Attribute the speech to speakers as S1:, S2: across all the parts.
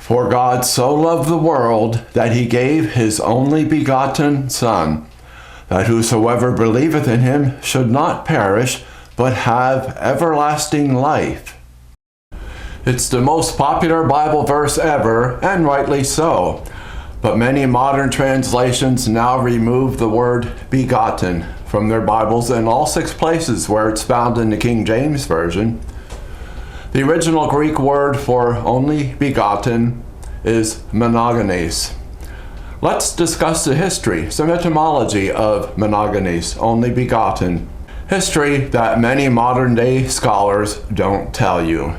S1: For God so loved the world that he gave his only begotten Son, that whosoever believeth in him should not perish, but have everlasting life. It's the most popular Bible verse ever, and rightly so. But many modern translations now remove the word begotten from their Bibles in all 6 places where it's found in the King James Version. The original Greek word for only begotten is Monogenes. Let's discuss the history, some etymology of Monogenes, only begotten. History that many modern-day scholars don't tell you.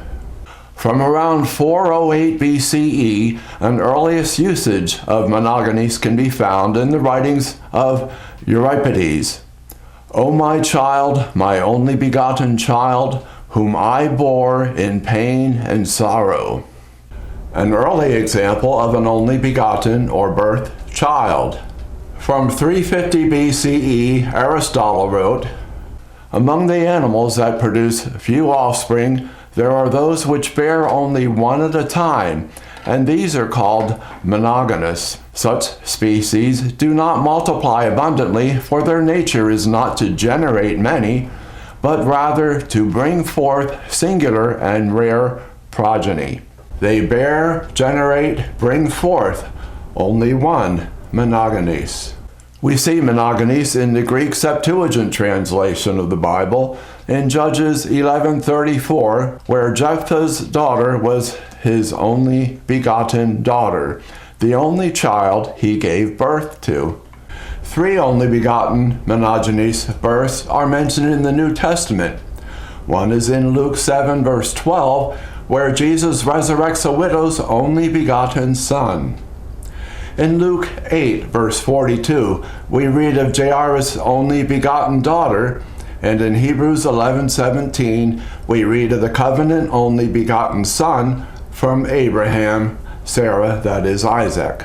S1: From around 408 BCE, an earliest usage of Monogenes can be found in the writings of Euripides. O my child, my only begotten child, whom I bore in pain and sorrow. An early example of an only begotten or birth child. From 350 BCE, Aristotle wrote, among the animals that produce few offspring, there are those which bear only one at a time, and these are called monogamous. Such species do not multiply abundantly, for their nature is not to generate many, but rather to bring forth singular and rare progeny. They bear, generate, bring forth only one, Monogenes. We see Monogenes in the Greek Septuagint translation of the Bible in Judges 11:34, where Jephthah's daughter was his only begotten daughter, the only child he gave birth to. 3 only begotten Monogenes births are mentioned in the New Testament. One is in Luke 7 verse 12, where Jesus resurrects a widow's only begotten son. In Luke 8 verse 42, we read of Jairus' only begotten daughter, and in Hebrews 11:17, we read of the covenant only begotten son from Abraham, Sarah, that is Isaac.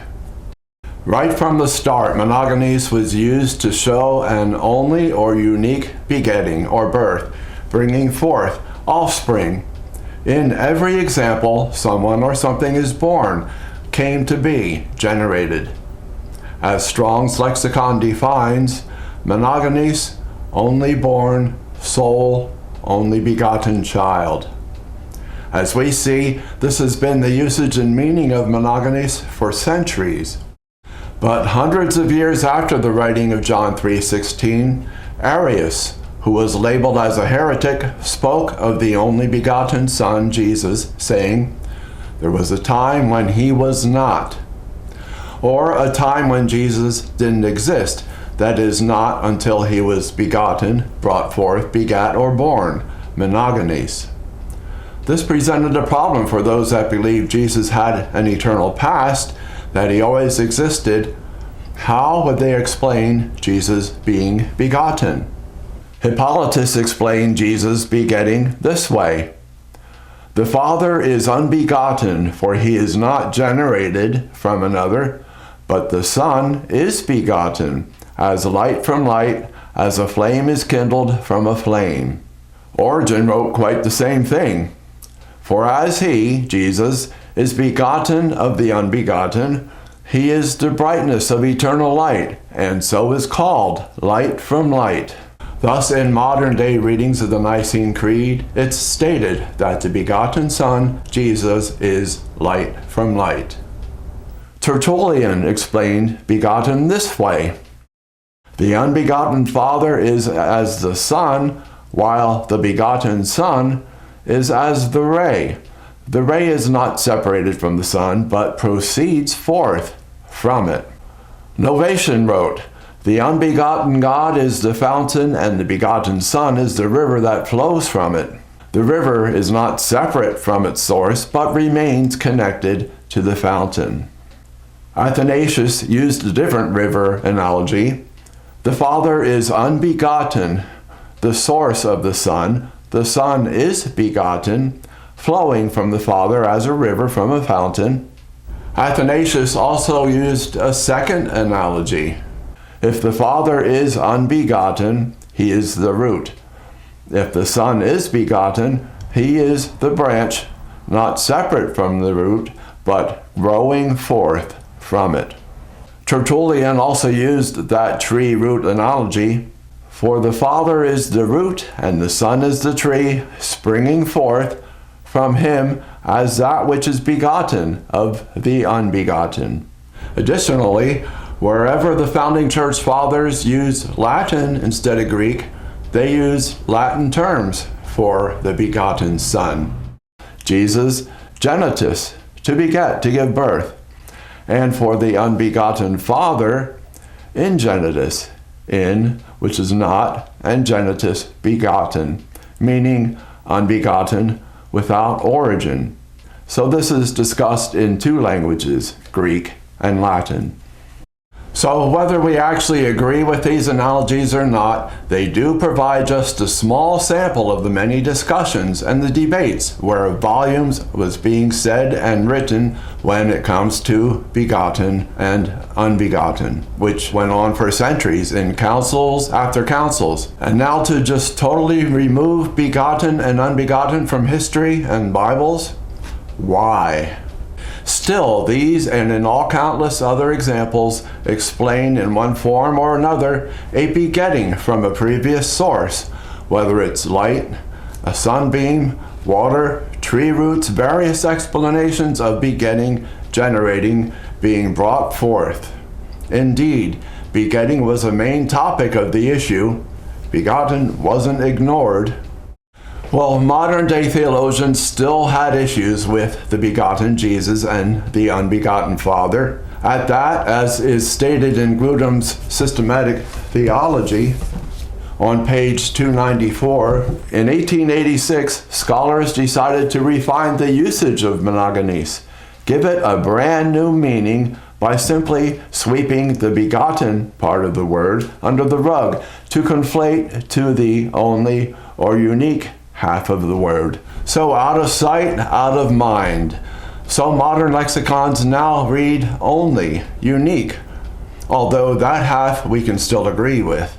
S1: Right from the start, Monogenes was used to show an only or unique begetting or birth, bringing forth offspring. In every example, someone or something is born, came to be, generated. As Strong's lexicon defines, Monogenes, only born, sole, only begotten child. As we see, this has been the usage and meaning of Monogenes for centuries. But hundreds of years after the writing of John 3:16, Arius, who was labeled as a heretic, spoke of the only begotten Son, Jesus, saying, there was a time when he was not, or a time when Jesus didn't exist, that is, not until he was begotten, brought forth, begat, or born, Monogenes. This presented a problem for those that believed Jesus had an eternal past, that he always existed. How would they explain Jesus being begotten? Hippolytus explained Jesus begetting this way. The Father is unbegotten, for he is not generated from another, but the Son is begotten, as light from light, as a flame is kindled from a flame. Origen wrote quite the same thing. For as he, Jesus, is begotten of the unbegotten, he is the brightness of eternal light, and so is called light from light. Thus, in modern-day readings of the Nicene Creed, it's stated that the begotten Son, Jesus, is light from light. Tertullian explained begotten this way. The unbegotten Father is as the Son, while the begotten Son is as the ray. The ray is not separated from the sun, but proceeds forth from it. Novatian wrote, the unbegotten God is the fountain, and the begotten Son is the river that flows from it. The river is not separate from its source, but remains connected to the fountain. Athanasius used a different river analogy. The Father is unbegotten, the source of the Son. The Son is begotten, flowing from the Father as a river from a fountain. Athanasius also used a second analogy. If the Father is unbegotten, he is the root. If the Son is begotten, he is the branch, not separate from the root, but growing forth from it. Tertullian also used that tree root analogy. For the Father is the root, and the Son is the tree, springing forth from him as that which is begotten of the unbegotten. Additionally, wherever the founding church fathers use Latin instead of Greek, they use Latin terms for the begotten Son. Jesus, genitus, to beget, to give birth. And for the unbegotten Father, ingenitus, in, which is not, and genitus, begotten, meaning unbegotten, without origin. So this is discussed in two languages, Greek and Latin. So whether we actually agree with these analogies or not, they do provide just a small sample of the many discussions and the debates where volumes was being said and written when it comes to begotten and unbegotten, which went on for centuries in councils after councils. And now to just totally remove begotten and unbegotten from history and Bibles? Why? Still, these and in all countless other examples explain in one form or another a begetting from a previous source, whether it's light, a sunbeam, water, tree roots, various explanations of begetting, generating, being brought forth. Indeed, begetting was a main topic of the issue. Begotten wasn't ignored. Well, modern-day theologians still had issues with the begotten Jesus and the unbegotten Father. At that, as is stated in Grudem's Systematic Theology, on page 294, in 1886, scholars decided to refine the usage of Monogenes, give it a brand new meaning by simply sweeping the begotten part of the word under the rug to conflate to the only or unique half of the word. So out of sight, out of mind. So modern lexicons now read only, unique, although that half we can still agree with.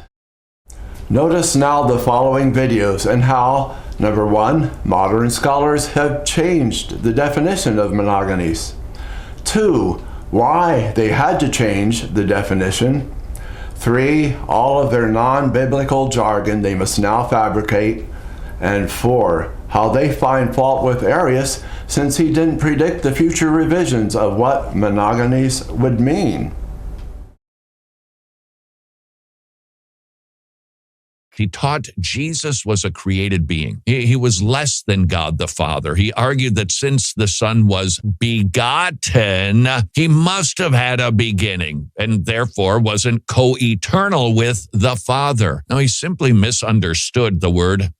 S1: Notice now the following videos and how, number one, modern scholars have changed the definition of monogenes. Two, why they had to change the definition. Three, all of their non-biblical jargon they must now fabricate. And four, how they find fault with Arius since he didn't predict the future revisions of what monogenes would mean.
S2: He taught Jesus was a created being. He was less than God the Father. He argued that since the Son was begotten, he must have had a beginning and therefore wasn't co-eternal with the Father. Now, he simply misunderstood the word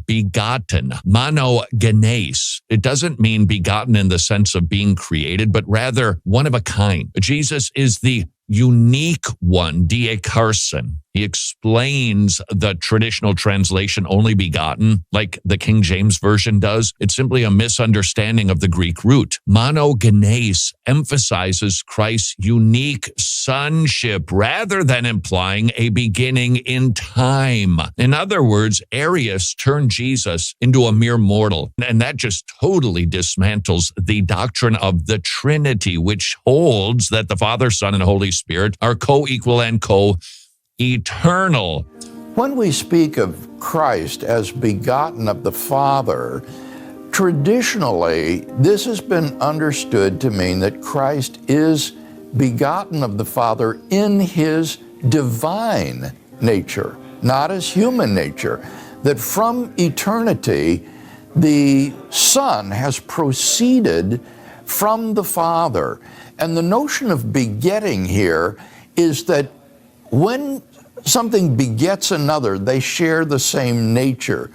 S2: begotten, Monogenes. It doesn't mean begotten in the sense of being created, but rather one of a kind. Jesus is the unique one, diakarson. He explains the traditional translation only begotten, like the King James Version does. It's simply a misunderstanding of the Greek root. Monogenes emphasizes Christ's unique sonship rather than implying a beginning in time. In other words, Arius turned Jesus into a mere mortal, and that just totally dismantles the doctrine of the Trinity, which holds that the Father, Son, and Holy Spirit are co-equal and co-eternal.
S3: When we speak of Christ as begotten of the Father, traditionally, this has been understood to mean that Christ is begotten of the Father in his divine nature, not his human nature. That from eternity, the Son has proceeded from the Father. And the notion of begetting here is that when something begets another, they share the same nature.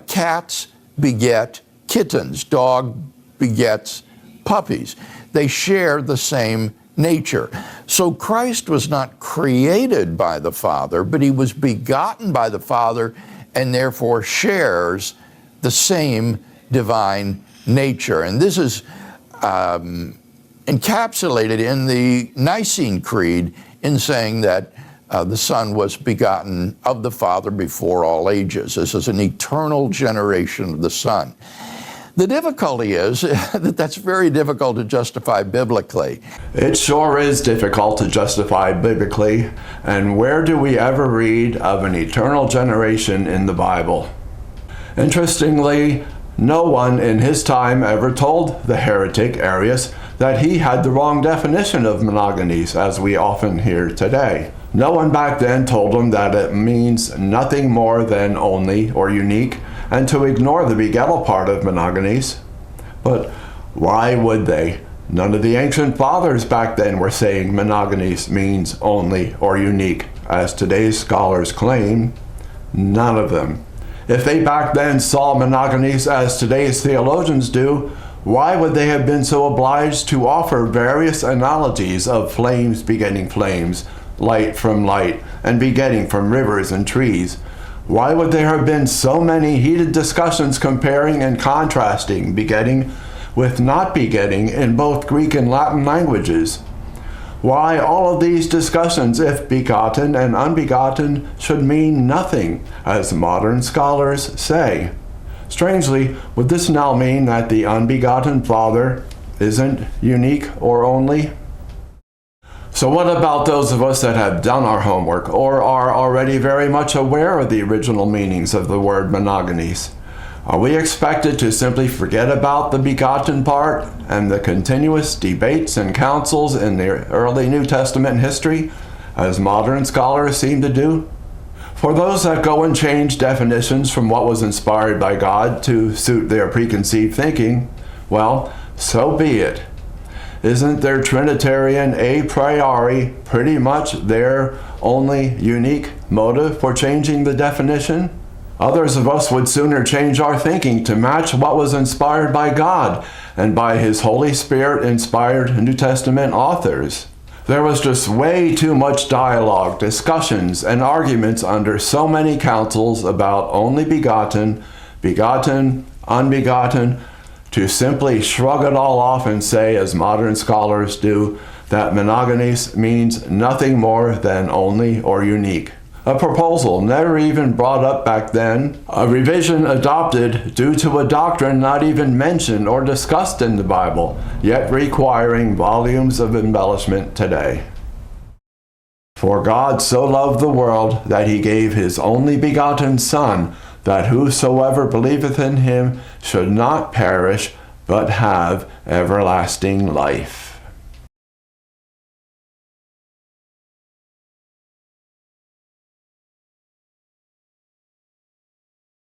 S3: Cats beget kittens. Dog begets puppies. They share the same nature. So Christ was not created by the Father, but he was begotten by the Father and therefore shares the same divine nature. And this is encapsulated in the Nicene Creed in saying that the Son was begotten of the Father before all ages. This is an eternal generation of the Son. The difficulty is that that's very difficult to justify biblically.
S1: It sure is difficult to justify biblically. And where do we ever read of an eternal generation in the Bible? Interestingly, no one in his time ever told the heretic Arius that he had the wrong definition of monogenes, as we often hear today. No one back then told him that it means nothing more than only or unique, and to ignore the begettal part of monogenes. But why would they? None of the ancient fathers back then were saying monogenes means only or unique, as today's scholars claim. None of them. If they back then saw monogenes as today's theologians do, why would they have been so obliged to offer various analogies of flames begetting flames, light from light, and begetting from rivers and trees? Why would there have been so many heated discussions comparing and contrasting begetting with not begetting in both Greek and Latin languages? Why all of these discussions if begotten and unbegotten should mean nothing, as modern scholars say? Strangely, would this now mean that the unbegotten Father isn't unique or only? So what about those of us that have done our homework or are already very much aware of the original meanings of the word monogenes? Are we expected to simply forget about the begotten part and the continuous debates and councils in the early New Testament history, as modern scholars seem to do? For those that go and change definitions from what was inspired by God to suit their preconceived thinking, well, so be it. Isn't their Trinitarian a priori pretty much their only unique motive for changing the definition? Others of us would sooner change our thinking to match what was inspired by God and by His Holy Spirit-inspired New Testament authors. There was just way too much dialogue, discussions, and arguments under so many councils about only begotten, begotten, unbegotten, to simply shrug it all off and say, as modern scholars do, that monogenes means nothing more than only or unique. A proposal never even brought up back then, a revision adopted due to a doctrine not even mentioned or discussed in the Bible, yet requiring volumes of embellishment today. For God so loved the world that he gave his only begotten Son, that whosoever believeth in him should not perish, but have everlasting life.